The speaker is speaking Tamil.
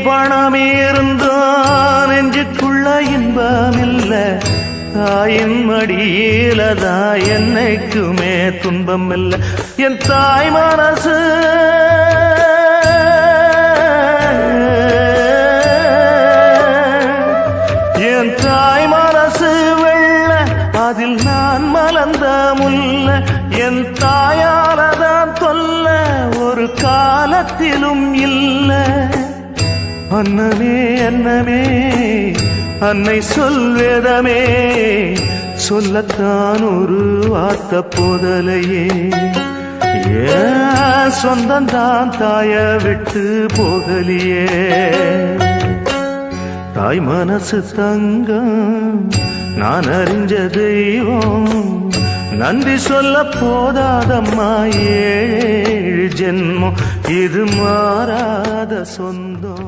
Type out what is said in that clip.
பணம் இருந்தான் நெஞ்சுக்குள்ள இன்பமில்ல தாயின் மடியிலதா என்னைக்குமே துன்பம் இல்லை என் தாய் மனசு என் தாய் மனசு வெள்ள அதில் நான் மலர்ந்த முல்ல என் தாயாலதான் தொல்ல ஒரு காலத்திலும் இல்லை அன்னமே அன்னமே அன்னை சொல்வேதமே சொல்லத்தான் ஒரு வார்த்தை போதலையே சொந்தந்தான் தாய விட்டு போகலியே தாய் மனசு தங்கம் நான் அறிஞ்ச தெய்வம் நன்றி சொல்ல போதாதம்மா ஏழு ஜென்மம் இது மாறாத சொந்தம்